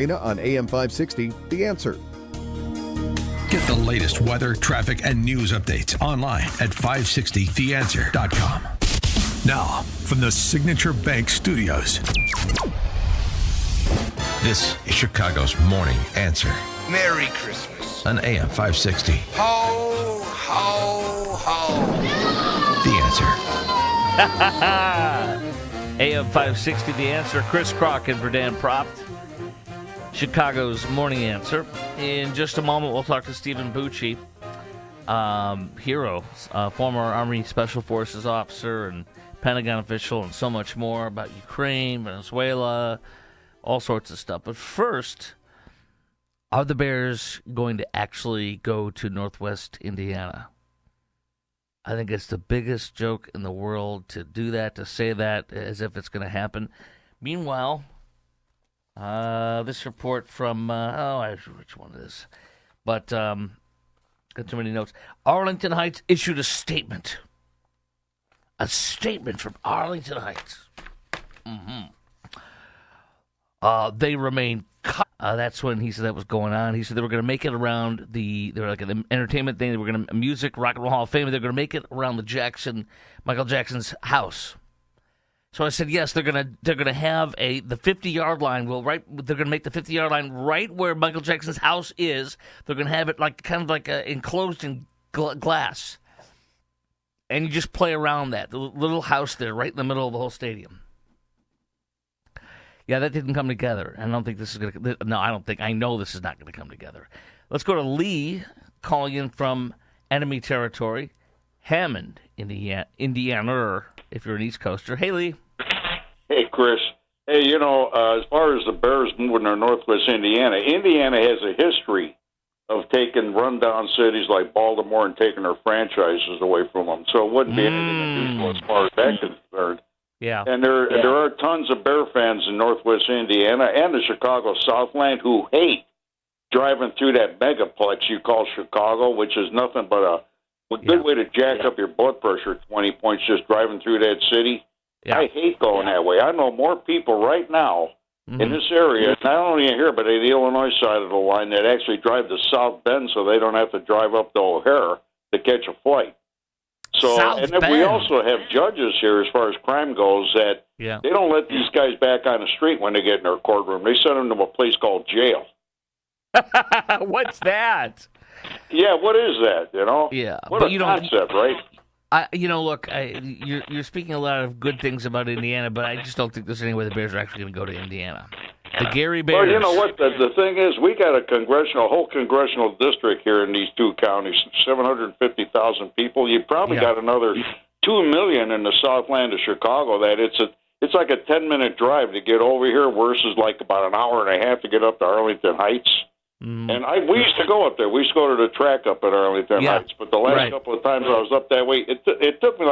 On AM 560, The Answer. Get the latest weather, traffic, and news updates online at 560theanswer.com. Now, from the Signature Bank Studios, this is Chicago's Morning Answer. Merry Christmas. On AM 560. Ho, ho, ho. The Answer. AM 560, The Answer. Chris Crock and for Dan Propt. Chicago's Morning Answer. In just a moment, we'll talk to Stephen Bucci, hero, former Army Special Forces officer and Pentagon official, and so much more about Ukraine, Venezuela, all sorts of stuff. But first, are the Bears going to actually go to Northwest Indiana? I think it's the biggest joke in the world to do that, to say that as if it's going to happen. Meanwhile, this report from, which one it is? But, got too many notes. Arlington Heights issued a statement. A statement from Arlington Heights. They remain. That's when he said that was going on. He said they were going to make it around they were like an entertainment thing. They were going to music, Rock and Roll Hall of Fame. They're going to make it around Michael Jackson's house. So I said yes. They're gonna have the 50-yard line. They're gonna make the 50-yard line right where Michael Jackson's house is. They're gonna have it kind of enclosed in glass, and you just play around that the little house there, right in the middle of the whole stadium. Yeah, that didn't come together. I don't think this is gonna. No, I don't think. I know this is not gonna come together. Let's go to Lee, calling in from enemy territory, Hammond, Indiana. If you're an East Coaster. Hey, Lee. Hey, Chris. Hey, as far as the Bears moving to Northwest Indiana, Indiana has a history of taking rundown cities like Baltimore and taking their franchises away from them. So it wouldn't be anything unusual as far as that concerned. Yeah. And there are tons of Bear fans in Northwest Indiana and the Chicago Southland who hate driving through that megaplex you call Chicago, which is nothing but a good way to jack up your blood pressure 20 points just driving through that city. Yeah. I hate going that way. I know more people right now in this area, not only here, but in the Illinois side of the line, that actually drive to South Bend so they don't have to drive up to O'Hare to catch a flight. So, and then we also have judges here, as far as crime goes, that they don't let these guys back on the street when they get in their courtroom. They send them to a place called jail. What's that? Yeah, what is that? Yeah, what a concept, right? Look, you're speaking a lot of good things about Indiana, but I just don't think there's any way the Bears are actually going to go to Indiana. The Gary Bears. Well, you know what? The thing is, we got a whole congressional district here in these two counties, 750,000 people. You probably got another 2 million in the Southland of Chicago. That it's like a 10-minute drive to get over here, versus like about an hour and a half to get up to Arlington Heights. And we used to go up there. We used to go to the track up at Arlington Heights. But the last couple of times I was up that way, it took me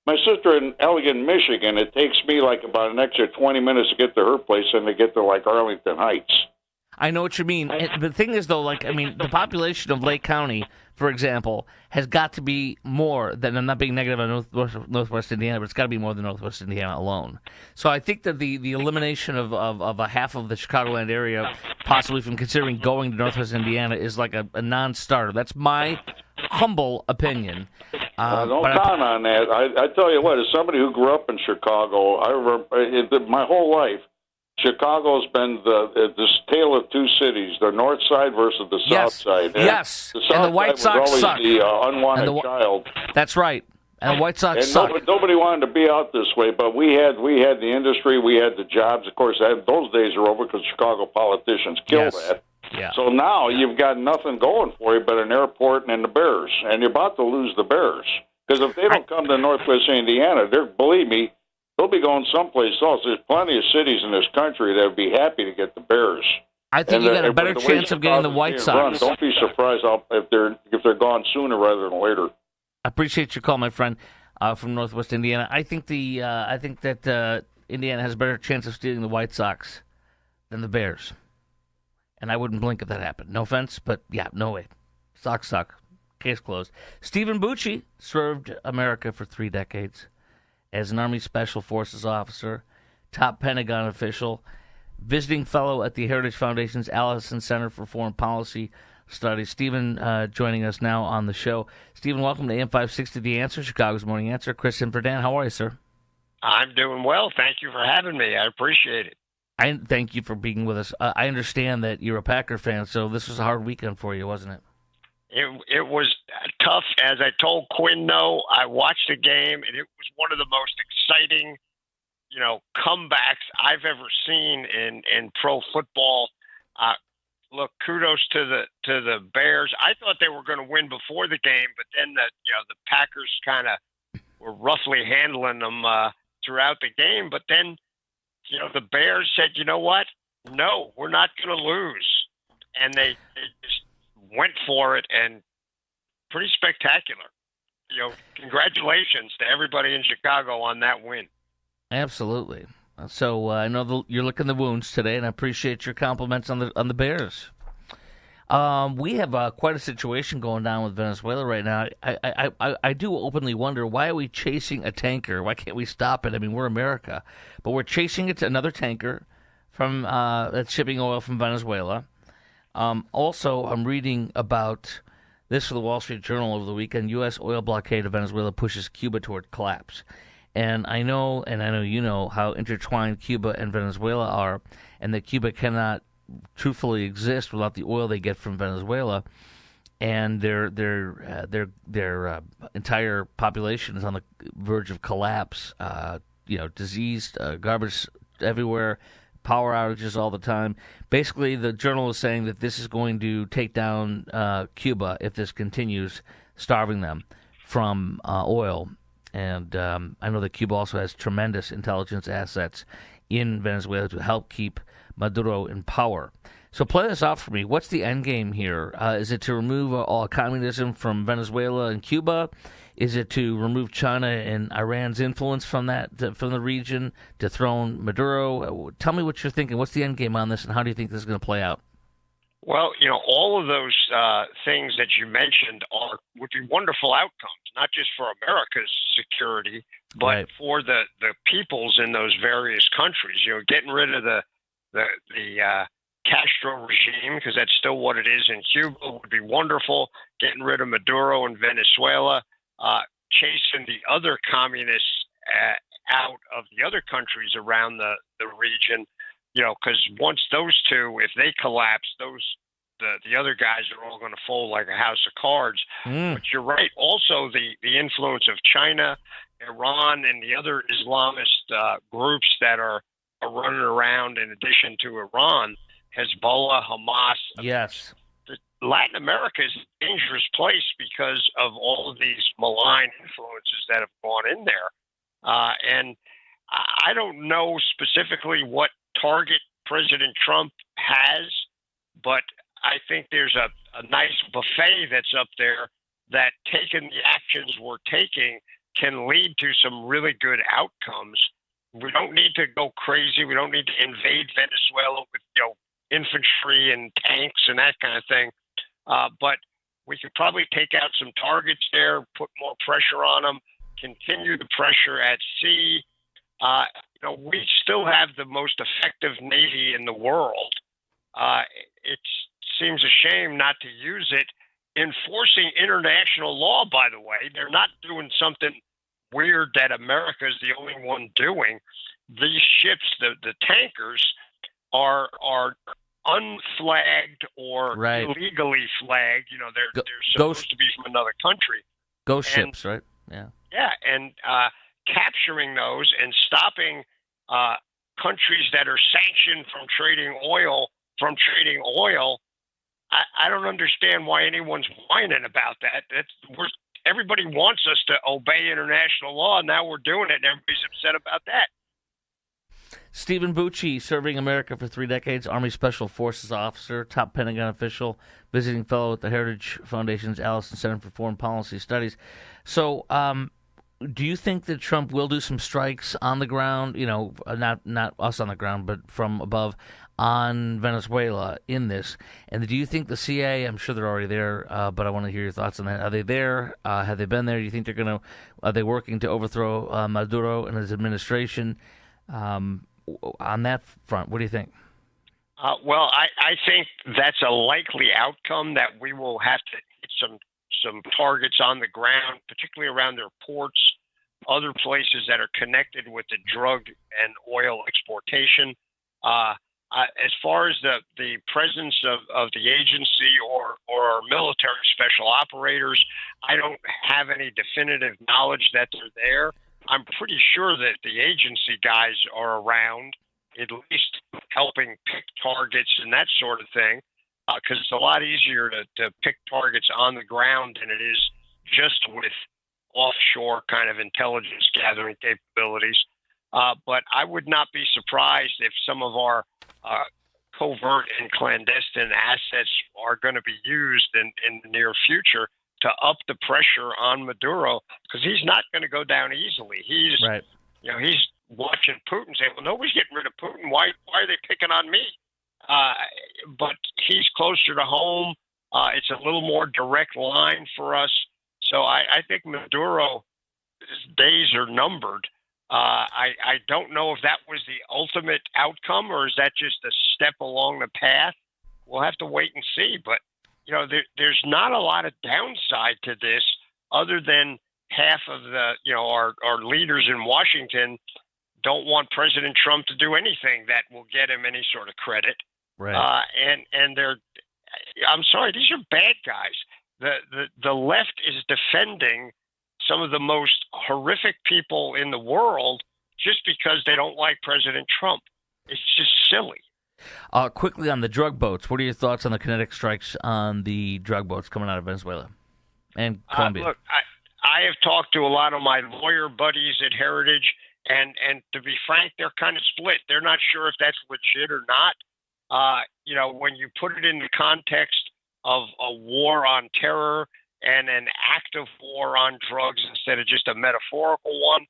my sister in Elgin, Michigan, it takes me about an extra 20 minutes to get to her place and to get to Arlington Heights. I know what you mean. The thing is, though, the population of Lake County, for example, has got to be more than, I'm not being negative on Northwest Indiana, but it's got to be more than Northwest Indiana alone. So I think that the elimination of a half of the Chicagoland area, possibly from considering going to Northwest Indiana, is like a non-starter. That's my humble opinion. Don't count on that. I tell you what, as somebody who grew up in Chicago, I remember my whole life, Chicago's been this tale of two cities: the North Side versus the South Side. And the South and the White Sox was always suck. The unwanted child. That's right. And the White Sox suck. Nobody wanted to be out this way, but we had the industry, we had the jobs. Of course, those days are over because Chicago politicians killed that. Yeah. So now you've got nothing going for you but an airport and the Bears, and you're about to lose the Bears because if they don't come to Northwest Indiana, believe me, they'll be going someplace else. There's plenty of cities in this country that would be happy to get the Bears. I think you got a better chance of getting the White Sox. Don't be surprised if they're gone sooner rather than later. I appreciate your call, my friend, from Northwest Indiana. I think that Indiana has a better chance of stealing the White Sox than the Bears. And I wouldn't blink if that happened. No offense, but yeah, no way. Sox suck. Case closed. Stephen Bucci served America for 3 decades as an Army Special Forces officer, top Pentagon official, visiting fellow at the Heritage Foundation's Allison Center for Foreign Policy Studies. Stephen joining us now on the show. Stephen, welcome to AM 560, The Answer, Chicago's Morning Answer. Chris in for Dan. How are you, sir? I'm doing well. Thank you for having me. I appreciate it. I thank you for being with us. I understand that you're a Packer fan, so this was a hard weekend for you, wasn't it? It was tough. As I told Quinn, though, I watched the game, and it was one of the most exciting, comebacks I've ever seen in pro football. Look, kudos to the Bears. I thought they were going to win before the game, but then the Packers kind of were roughly handling them throughout the game. But then, the Bears said, you know what? No, we're not going to lose. And they just went for it, and pretty spectacular. Congratulations to everybody in Chicago on that win. Absolutely. So I know you're licking the wounds today, and I appreciate your compliments on the Bears. We have quite a situation going down with Venezuela right now. I do openly wonder, why are we chasing a tanker? Why can't we stop it? I mean, we're America, but we're chasing another tanker from that's shipping oil from Venezuela. Also, I'm reading about this for the Wall Street Journal over the weekend. U.S. oil blockade of Venezuela pushes Cuba toward collapse. And I know you know how intertwined Cuba and Venezuela are, and that Cuba cannot truthfully exist without the oil they get from Venezuela, and their entire population is on the verge of collapse. Diseased, garbage everywhere, power outages all the time. Basically, the journal is saying that this is going to take down Cuba if this continues, starving them from oil. And I know that Cuba also has tremendous intelligence assets in Venezuela to help keep Maduro in power. So play this out for me. What's the end game here? Is it to remove all communism from Venezuela and Cuba? Is it to remove China and Iran's influence from the region, to dethrone Maduro? Tell me what you're thinking. What's the end game on this, and how do you think this is going to play out? Well, all of those things that you mentioned would be wonderful outcomes, not just for America's security, but right. for the peoples in those various countries. Getting rid of the Castro regime, because that's still what it is in Cuba, would be wonderful. Getting rid of Maduro in Venezuela, chasing the other communists out of the other countries around the region. Because once those two, if they collapse, the other guys are all going to fold like a house of cards. But you're right. Also, the influence of China, Iran, and the other Islamist groups that are running around in addition to Iran, Hezbollah, Hamas. Yes. Latin America is a dangerous place because of all of these malign influences that have gone in there. And I don't know specifically what target President Trump has, but I think there's a nice buffet that's up there that, taking the actions we're taking, can lead to some really good outcomes. We don't need to go crazy. We don't need to invade Venezuela with infantry and tanks and that kind of thing. But we could probably take out some targets there, put more pressure on them, continue the pressure at sea. We still have the most effective Navy in the world. It seems a shame not to use it. Enforcing international law, by the way, they're not doing something weird that America is the only one doing. These ships, the tankers, are unflagged or right. illegally flagged. They're supposed to be from another country. Ghost ships, right? Yeah. Yeah, and capturing those and stopping countries that are sanctioned from trading oil. I don't understand why anyone's whining about that. Everybody wants us to obey international law, and now we're doing it, and everybody's upset about that. Stephen Bucci, serving America for 3 decades, Army Special Forces officer, top Pentagon official, visiting fellow at the Heritage Foundation's Allison Center for Foreign Policy Studies. So, do you think that Trump will do some strikes on the ground, not us on the ground, but from above, on Venezuela in this? And do you think the CIA, I'm sure they're already there, but I want to hear your thoughts on that. Are they there? Have they been there? Do you think are they working to overthrow Maduro and his administration? On that front, what do you think? Well, I think that's a likely outcome, that we will have to hit some targets on the ground, particularly around their ports, other places that are connected with the drug and oil exportation. As far as the presence of the agency or our military special operators, I don't have any definitive knowledge that they're there. I'm pretty sure that the agency guys are around, at least helping pick targets and that sort of thing, because it's a lot easier to pick targets on the ground than it is just with offshore kind of intelligence gathering capabilities. But I would not be surprised if some of our covert and clandestine assets are going to be used in the near future to up the pressure on Maduro, because he's not going to go down easily. He's Right. he's watching Putin saying, well, nobody's getting rid of Putin. Why are they picking on me? But he's closer to home. It's a little more direct line for us. So I think Maduro's days are numbered. I don't know if that was the ultimate outcome, or is that just a step along the path? We'll have to wait and see. But, there's not a lot of downside to this, other than half of our leaders in Washington don't want President Trump to do anything that will get him any sort of credit. Right. And I'm sorry, these are bad guys. The left is defending some of the most horrific people in the world just because they don't like President Trump. It's just silly. Quickly on the drug boats, what are your thoughts on the kinetic strikes on the drug boats coming out of Venezuela and Colombia? Look, I have talked to a lot of my lawyer buddies at Heritage, and to be frank, they're kind of split. They're not sure if that's legit or not. When you put it in the context of a war on terror and an active war on drugs instead of just a metaphorical one,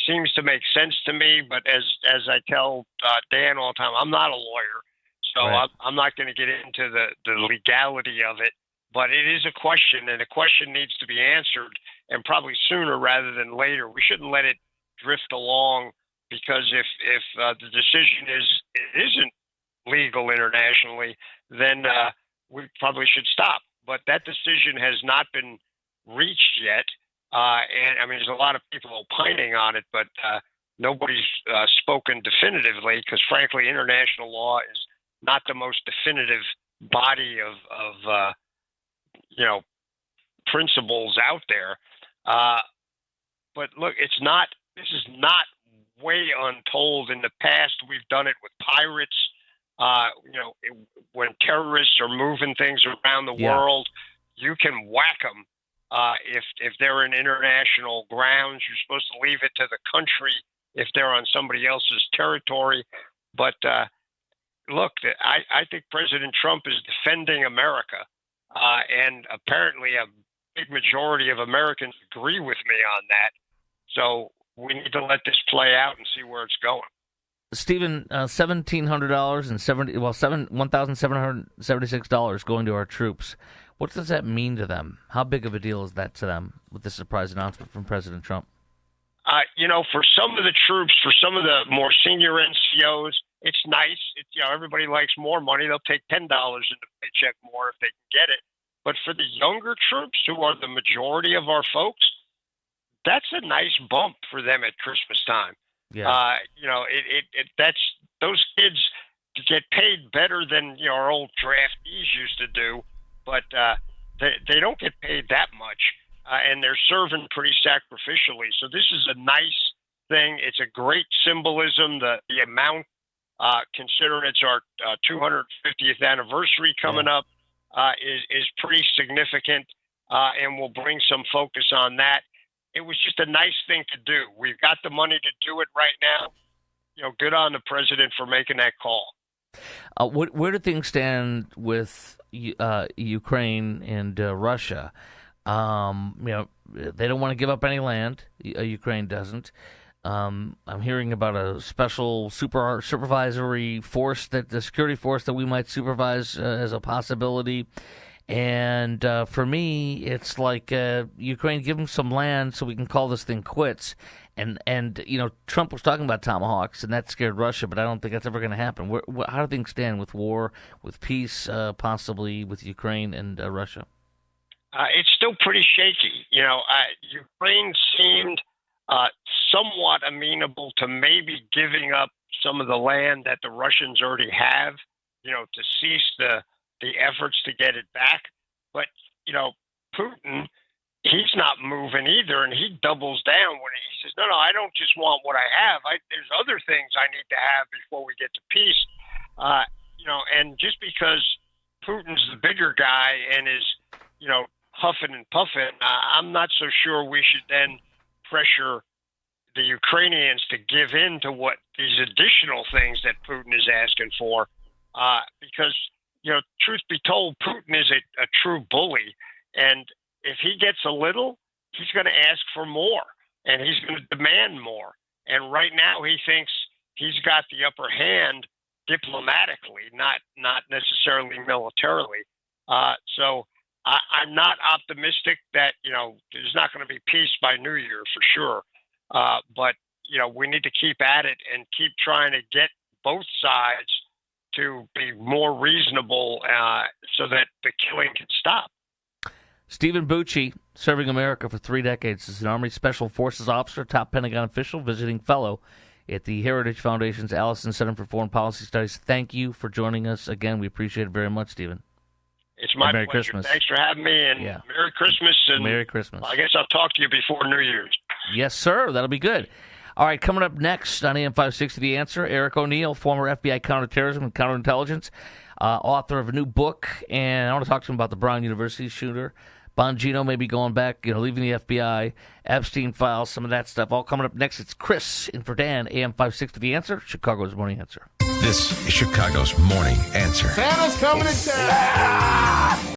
seems to make sense to me. But as I tell Dan all the time, I'm not a lawyer, so Right. I'm not going to get into the legality of it. But it is a question, and the question needs to be answered, and probably sooner rather than later. We shouldn't let it drift along, because if the decision is it isn't legal internationally, then we probably should stop. But that decision has not been reached yet. And I mean, there's a lot of people opining on it, but nobody's spoken definitively, because frankly, international law is not the most definitive body of principles out there. But look, this is not way untold. In the past, we've done it with pirates. When terrorists are moving things around the world, you can whack them. If they're in international grounds, you're supposed to leave it to the country if they're on somebody else's territory. But look, I think President Trump is defending America, and apparently a big majority of Americans agree with me on that. So we need to let this play out and see where it's going. Stephen, $1,700 and $1,776 going to our troops. What does that mean to them? How big of a deal is that to them with this surprise announcement from President Trump? For some of the troops, for some of the more senior NCOs, it's nice. Everybody likes more money. They'll take $10 in the paycheck more if they can get it. But for the younger troops, who are the majority of our folks, that's a nice bump for them at Christmas time. Yeah. That's those kids get paid better than our old draftees used to do, but they don't get paid that much, and they're serving pretty sacrificially. So this is a nice thing. It's a great symbolism. The amount, considering it's our 250th anniversary coming up, is pretty significant, and will bring some focus on that. It was just a nice thing to do. We've got the money to do it right now. Good on the president for making that call. Where do things stand with Ukraine and Russia? They don't want to give up any land. Ukraine doesn't. I'm hearing about a special supervisory force, the security force that we might supervise as a possibility. And for me, it's like Ukraine, give them some land so we can call this thing quits. And Trump was talking about tomahawks, and that scared Russia, but I don't think that's ever going to happen. How do things stand with war, with peace, possibly with Ukraine and Russia? It's still pretty shaky. Ukraine seemed somewhat amenable to maybe giving up some of the land that the Russians already have, to cease the efforts to get it back. But, Putin, he's not moving either, and he doubles down when he says, no, I don't just want what I have. There's other things I need to have before we get to peace. And just because Putin's the bigger guy and is, huffing and puffing, I'm not so sure we should then pressure the Ukrainians to give in to what these additional things that Putin is asking for, because, truth be told, Putin is a true bully, and if he gets a little, he's going to ask for more, and he's going to demand more. And right now, he thinks he's got the upper hand diplomatically, not necessarily militarily. So I'm not optimistic that there's not going to be peace by New Year for sure. But we need to keep at it and keep trying to get both sides to be more reasonable, so that the killing can stop. Stephen Bucci, serving America for 3 decades as an Army Special Forces officer, top Pentagon official, visiting fellow at the Heritage Foundation's Allison Center for Foreign Policy Studies. Thank you for joining us again. We appreciate it very much, Stephen. It's my Merry pleasure. Christmas. Thanks for having me, and Merry Christmas. And Merry Christmas. I guess I'll talk to you before New Year's. Yes, sir. That'll be good. All right, coming up next on AM 560, The Answer, Eric O'Neill, former FBI counterterrorism and counterintelligence, author of a new book, and I want to talk to him about the Brown University shooter. Bongino may be going back, leaving the FBI, Epstein files, some of that stuff. All coming up next. It's Chris in for Dan, AM 560, The Answer, Chicago's Morning Answer. This is Chicago's Morning Answer. Santa's coming to town.